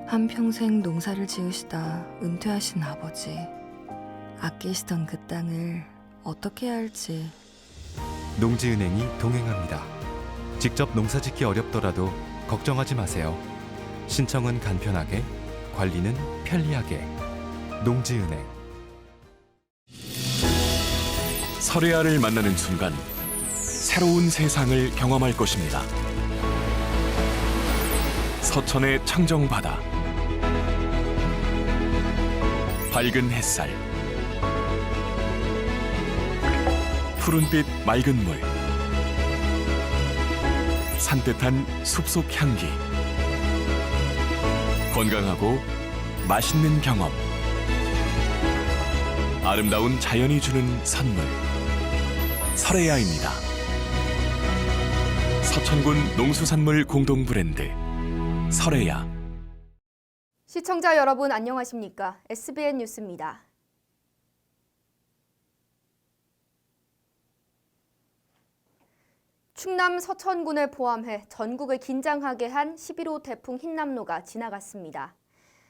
한평생 농사를 지으시다 은퇴하신 아버지. 아끼시던 그 땅을 어떻게 해야 할지. 농지은행이 동행합니다. 직접 농사짓기 어렵더라도 걱정하지 마세요. 신청은 간편하게, 관리는 편리하게. 농지은행. 설혜아를 만나는 순간 새로운 세상을 경험할 것입니다. 서천의 청정바다, 밝은 햇살, 푸른빛 맑은 물, 산뜻한 숲속 향기, 건강하고 맛있는 경험, 아름다운 자연이 주는 선물, 설혜아입니다. 서천군 농수산물 공동 브랜드 설혜아. 시청자 여러분 안녕하십니까? SBN 뉴스입니다. 충남 서천군을 포함해 전국을 긴장하게 한 11호 태풍 흰남노가 지나갔습니다.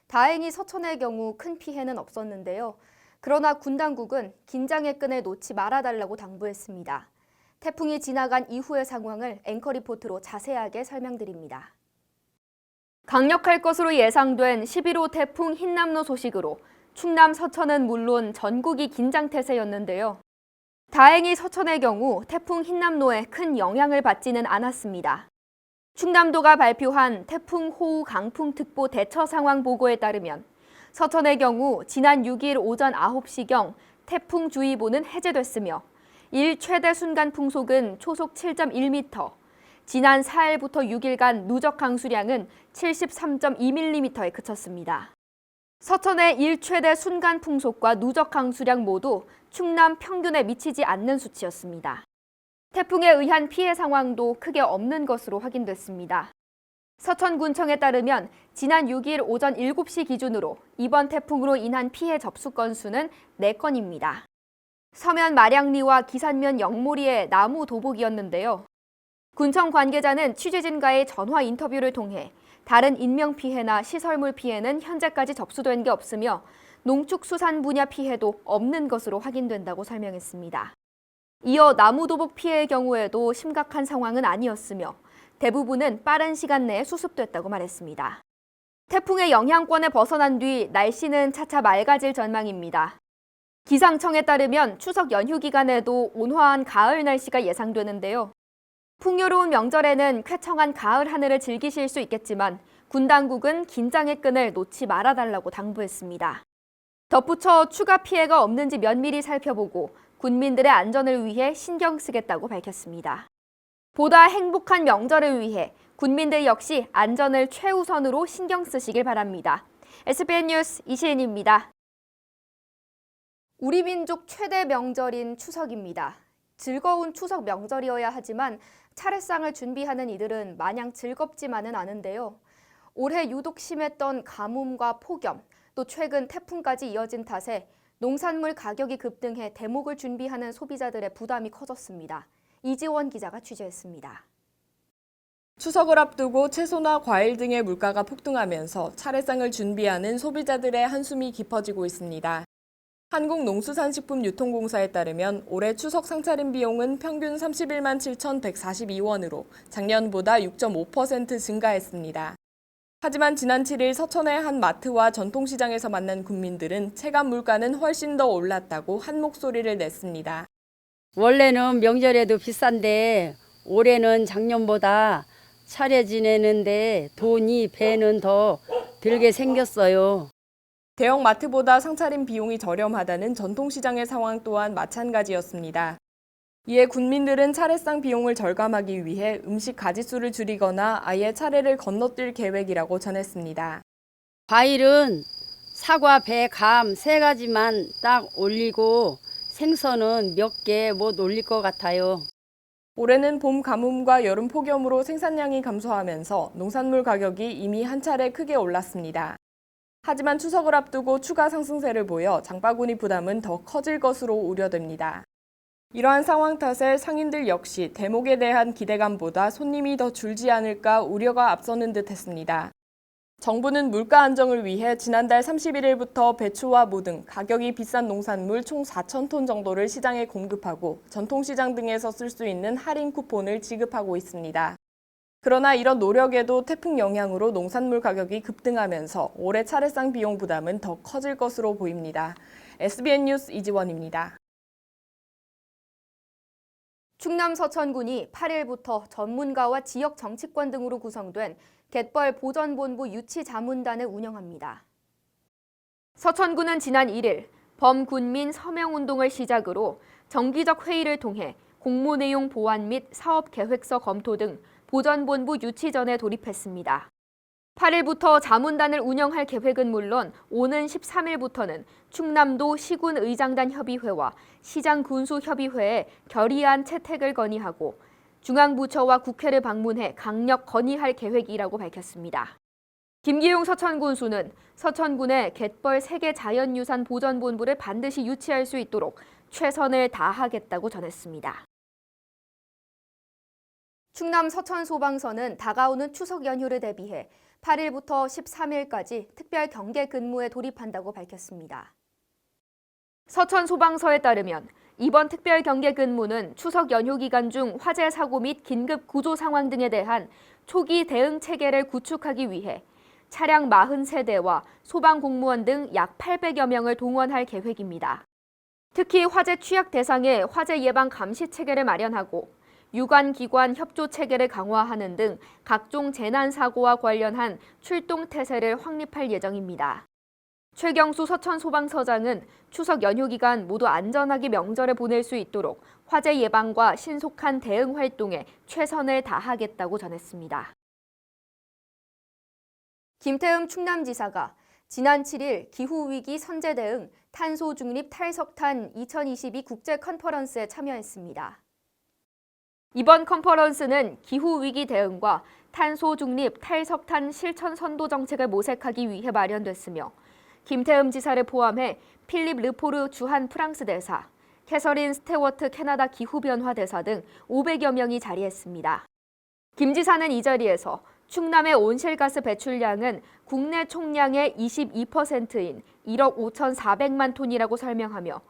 다행히 서천의 경우 큰 피해는 없었는데요. 그러나 군 당국은 긴장의 끈을 놓지 말아달라고 당부했습니다. 태풍이 지나간 이후의 상황을 앵커 리포트로 자세하게 설명드립니다. 강력할 것으로 예상된 11호 태풍 흰남노 소식으로 충남 서천은 물론 전국이 긴장태세였는데요. 다행히 서천의 경우 태풍 흰남노에 큰 영향을 받지는 않았습니다. 충남도가 발표한 태풍 호우 강풍특보 대처 상황 보고에 따르면 서천의 경우 지난 6일 오전 9시경 태풍주의보는 해제됐으며 일 최대 순간 풍속은 초속 7.1m, 지난 4일부터 6일간 누적 강수량은 73.2mm에 그쳤습니다. 서천의 일 최대 순간 풍속과 누적 강수량 모두 충남 평균에 미치지 않는 수치였습니다. 태풍에 의한 피해 상황도 크게 없는 것으로 확인됐습니다. 서천군청에 따르면 지난 6일 오전 7시 기준으로 이번 태풍으로 인한 피해 접수 건수는 4건입니다. 서면 마량리와 기산면 영모리의 나무 도복이었는데요. 군청 관계자는 취재진과의 전화 인터뷰를 통해 다른 인명피해나 시설물 피해는 현재까지 접수된 게 없으며 농축수산 분야 피해도 없는 것으로 확인된다고 설명했습니다. 이어 나무도복 피해의 경우에도 심각한 상황은 아니었으며 대부분은 빠른 시간 내에 수습됐다고 말했습니다. 태풍의 영향권에 벗어난 뒤 날씨는 차차 맑아질 전망입니다. 기상청에 따르면 추석 연휴 기간에도 온화한 가을 날씨가 예상되는데요. 풍요로운 명절에는 쾌청한 가을 하늘을 즐기실 수 있겠지만 군 당국은 긴장의 끈을 놓지 말아달라고 당부했습니다. 덧붙여 추가 피해가 없는지 면밀히 살펴보고 군민들의 안전을 위해 신경 쓰겠다고 밝혔습니다. 보다 행복한 명절을 위해 군민들 역시 안전을 최우선으로 신경 쓰시길 바랍니다. SBN 뉴스 이시은입니다. 우리 민족 최대 명절인 추석입니다. 즐거운 추석 명절이어야 하지만 차례상을 준비하는 이들은 마냥 즐겁지만은 않은데요. 올해 유독 심했던 가뭄과 폭염, 또 최근 태풍까지 이어진 탓에 농산물 가격이 급등해 대목을 준비하는 소비자들의 부담이 커졌습니다. 이지원 기자가 취재했습니다. 추석을 앞두고 채소나 과일 등의 물가가 폭등하면서 차례상을 준비하는 소비자들의 한숨이 깊어지고 있습니다. 한국농수산식품유통공사에 따르면 올해 추석 상차림 비용은 평균 31만 7,142원으로 작년보다 6.5% 증가했습니다. 하지만 지난 7일 서천의 한 마트와 전통시장에서 만난 국민들은 체감 물가는 훨씬 더 올랐다고 한 목소리를 냈습니다. 원래는 명절에도 비싼데 올해는 작년보다 차례 지내는데 돈이 배는 더 들게 생겼어요. 대형 마트보다 상차림 비용이 저렴하다는 전통시장의 상황 또한 마찬가지였습니다. 이에 국민들은 차례상 비용을 절감하기 위해 음식 가짓수를 줄이거나 아예 차례를 건너뛸 계획이라고 전했습니다. 과일은 사과, 배, 감 3가지만 딱 올리고 생선은 몇 개 못 올릴 것 같아요. 올해는 봄 가뭄과 여름 폭염으로 생산량이 감소하면서 농산물 가격이 이미 한 차례 크게 올랐습니다. 하지만 추석을 앞두고 추가 상승세를 보여 장바구니 부담은 더 커질 것으로 우려됩니다. 이러한 상황 탓에 상인들 역시 대목에 대한 기대감보다 손님이 더 줄지 않을까 우려가 앞서는 듯 했습니다. 정부는 물가 안정을 위해 지난달 31일부터 배추와 무 등 가격이 비싼 농산물 총 4,000톤 정도를 시장에 공급하고 전통시장 등에서 쓸 수 있는 할인 쿠폰을 지급하고 있습니다. 그러나 이런 노력에도 태풍 영향으로 농산물 가격이 급등하면서 올해 차례상 비용 부담은 더 커질 것으로 보입니다. SBN 뉴스 이지원입니다. 충남 서천군이 8일부터 전문가와 지역 정치권 등으로 구성된 갯벌 보전본부 유치자문단을 운영합니다. 서천군은 지난 1일 범군민 서명운동을 시작으로 정기적 회의를 통해 공모 내용 보완 및 사업 계획서 검토 등 보전본부 유치전에 돌입했습니다. 8일부터 자문단을 운영할 계획은 물론 오는 13일부터는 충남도 시군의장단 협의회와 시장군수협의회에 결의안 채택을 건의하고 중앙부처와 국회를 방문해 강력 건의할 계획이라고 밝혔습니다. 김기용 서천군수는 서천군의 갯벌 세계 자연유산 보전본부를 반드시 유치할 수 있도록 최선을 다하겠다고 전했습니다. 충남 서천소방서는 다가오는 추석 연휴를 대비해 8일부터 13일까지 특별 경계 근무에 돌입한다고 밝혔습니다. 서천소방서에 따르면 이번 특별 경계 근무는 추석 연휴 기간 중 화재 사고 및 긴급 구조 상황 등에 대한 초기 대응 체계를 구축하기 위해 차량 40세대와 소방 공무원 등 약 800여 명을 동원할 계획입니다. 특히 화재 취약 대상에 화재 예방 감시 체계를 마련하고 유관 기관 협조 체계를 강화하는 등 각종 재난 사고와 관련한 출동 태세를 확립할 예정입니다. 최경수 서천소방서장은 추석 연휴 기간 모두 안전하게 명절을 보낼 수 있도록 화재 예방과 신속한 대응 활동에 최선을 다하겠다고 전했습니다. 김태흠 충남지사가 지난 7일 기후위기 선제 대응 탄소 중립 탈석탄 2022 국제 컨퍼런스에 참여했습니다. 이번 컨퍼런스는 기후위기 대응과 탄소 중립 탈석탄 실천 선도 정책을 모색하기 위해 마련됐으며 김태흠 지사를 포함해 필립 르포르 주한 프랑스 대사, 캐서린 스테워트 캐나다 기후변화 대사 등 500여 명이 자리했습니다. 김 지사는 이 자리에서 충남의 온실가스 배출량은 국내 총량의 22%인 1억 5,400만 톤이라고 설명하며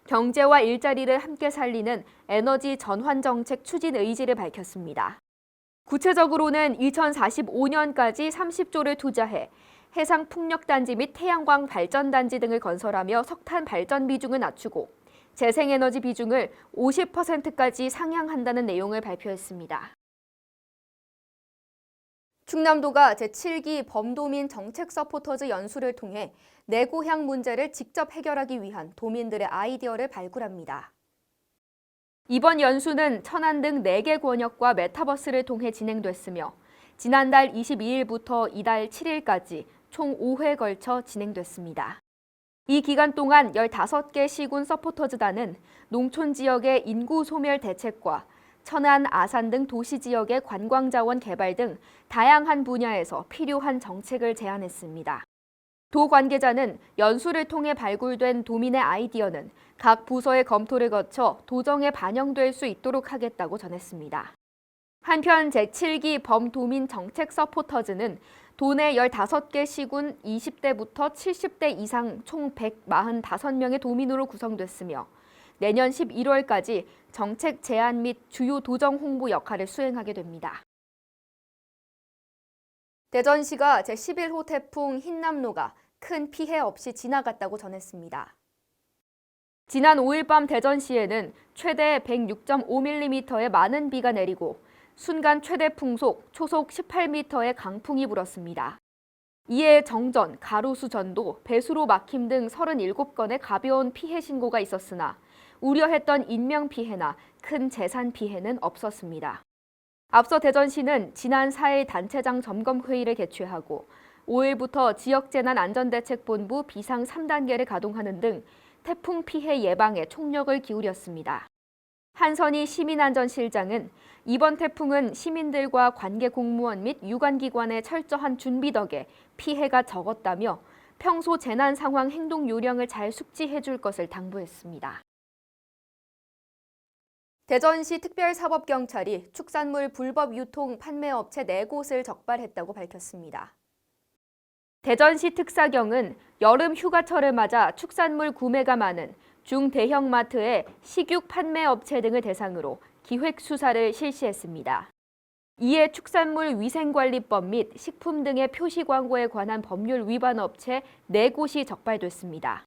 경제와 일자리를 함께 살리는 에너지 전환 정책 추진 의지를 밝혔습니다. 구체적으로는 2045년까지 30조를 투자해 해상 풍력단지 및 태양광 발전단지 등을 건설하며 석탄 발전 비중을 낮추고 재생에너지 비중을 50%까지 상향한다는 내용을 발표했습니다. 충남도가 제7기 범도민 정책 서포터즈 연수를 통해 내 고향 문제를 직접 해결하기 위한 도민들의 아이디어를 발굴합니다. 이번 연수는 천안 등 4개 권역과 메타버스를 통해 진행됐으며 지난달 22일부터 이달 7일까지 총 5회 걸쳐 진행됐습니다. 이 기간 동안 15개 시군 서포터즈단은 농촌 지역의 인구 소멸 대책과 천안, 아산 등 도시 지역의 관광자원 개발 등 다양한 분야에서 필요한 정책을 제안했습니다. 도 관계자는 연수를 통해 발굴된 도민의 아이디어는 각 부서의 검토를 거쳐 도정에 반영될 수 있도록 하겠다고 전했습니다. 한편 제7기 범도민 정책 서포터즈는 도내 15개 시군 20대부터 70대 이상 총 145명의 도민으로 구성됐으며 내년 11월까지 정책 제안 및 주요 도정 홍보 역할을 수행하게 됩니다. 대전시가 제11호 태풍 흰남노가 큰 피해 없이 지나갔다고 전했습니다. 지난 5일 밤 대전시에는 최대 106.5mm의 많은 비가 내리고 순간 최대 풍속, 초속 18m의 강풍이 불었습니다. 이에 정전, 가로수 전도, 배수로 막힘 등 37건의 가벼운 피해 신고가 있었으나 우려했던 인명피해나 큰 재산 피해는 없었습니다. 앞서 대전시는 지난 4일 단체장 점검회의를 개최하고 5일부터 지역재난안전대책본부 비상 3단계를 가동하는 등 태풍 피해 예방에 총력을 기울였습니다. 한선희 시민안전실장은 이번 태풍은 시민들과 관계 공무원 및 유관기관의 철저한 준비 덕에 피해가 적었다며 평소 재난 상황 행동 요령을 잘 숙지해 줄 것을 당부했습니다. 대전시 특별사법경찰이 축산물 불법 유통 판매업체 4곳을 적발했다고 밝혔습니다. 대전시 특사경은 여름 휴가철을 맞아 축산물 구매가 많은 중대형 마트의 식육 판매 업체 등을 대상으로 기획 수사를 실시했습니다. 이에 축산물 위생관리법 및 식품 등의 표시 광고에 관한 법률 위반 업체 4곳이 적발됐습니다.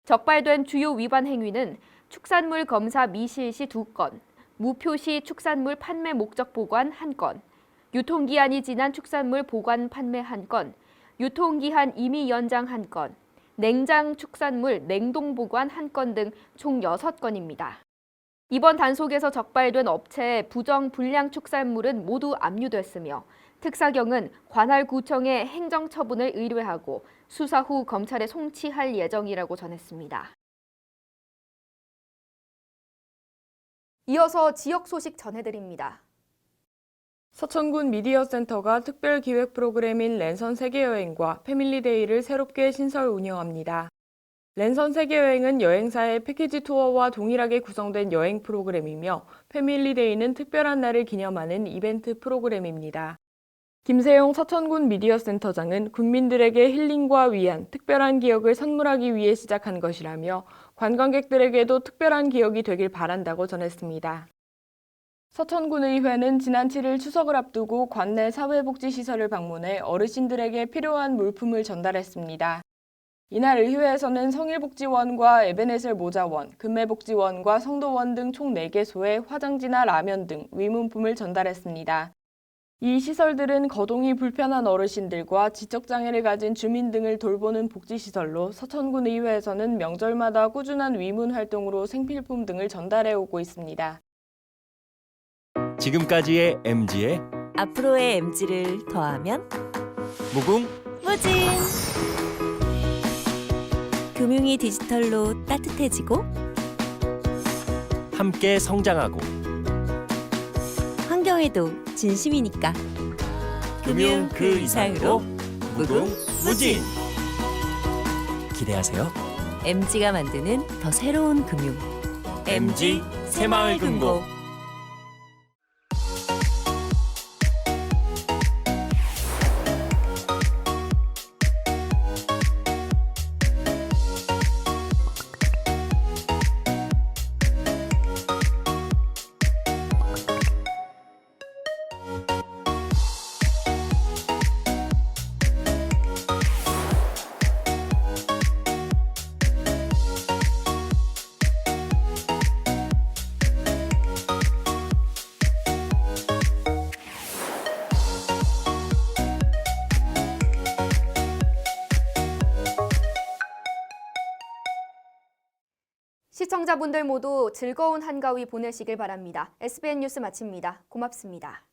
적발된 주요 위반 행위는 축산물 검사 미실 시 2건, 무표시 축산물 판매 목적 보관 1건, 유통기한이 지난 축산물 보관 판매 1건, 유통기한 임의 연장 1건, 냉장 축산물 냉동 보관 1건 등 총 6건입니다. 이번 단속에서 적발된 업체의 부정 불량 축산물은 모두 압류됐으며 특사경은 관할 구청에 행정처분을 의뢰하고 수사 후 검찰에 송치할 예정이라고 전했습니다. 이어서 지역 소식 전해드립니다. 서천군 미디어센터가 특별 기획 프로그램인 랜선 세계여행과 패밀리데이를 새롭게 신설 운영합니다. 랜선 세계여행은 여행사의 패키지 투어와 동일하게 구성된 여행 프로그램이며 패밀리데이는 특별한 날을 기념하는 이벤트 프로그램입니다. 김세용 서천군 미디어센터장은 국민들에게 힐링과 위안, 특별한 기억을 선물하기 위해 시작한 것이라며 관광객들에게도 특별한 기억이 되길 바란다고 전했습니다. 서천군의회는 지난 7일 추석을 앞두고 관내 사회복지시설을 방문해 어르신들에게 필요한 물품을 전달했습니다. 이날 의회에서는 성일복지원과 에베네셀 모자원, 금매복지원과 성도원 등 총 4개소에 화장지나 라면 등 위문품을 전달했습니다. 이 시설들은 거동이 불편한 어르신들과 지적장애를 가진 주민 등을 돌보는 복지시설로 서천군 의회에서는 명절마다 꾸준한 위문 활동으로 생필품 등을 전달해오고 있습니다. 지금까지의 MG의 앞으로의 MG를 더하면 무궁 무진! 금융이 디지털로 따뜻해지고 함께 성장하고 환경에도 진심이니까 금융 그 이상으로 무궁무진 기대하세요. MG가 만드는 더 새로운 금융 MG 새마을금고. 시청자분들 모두 즐거운 한가위 보내시길 바랍니다. SBN 뉴스 마칩니다. 고맙습니다.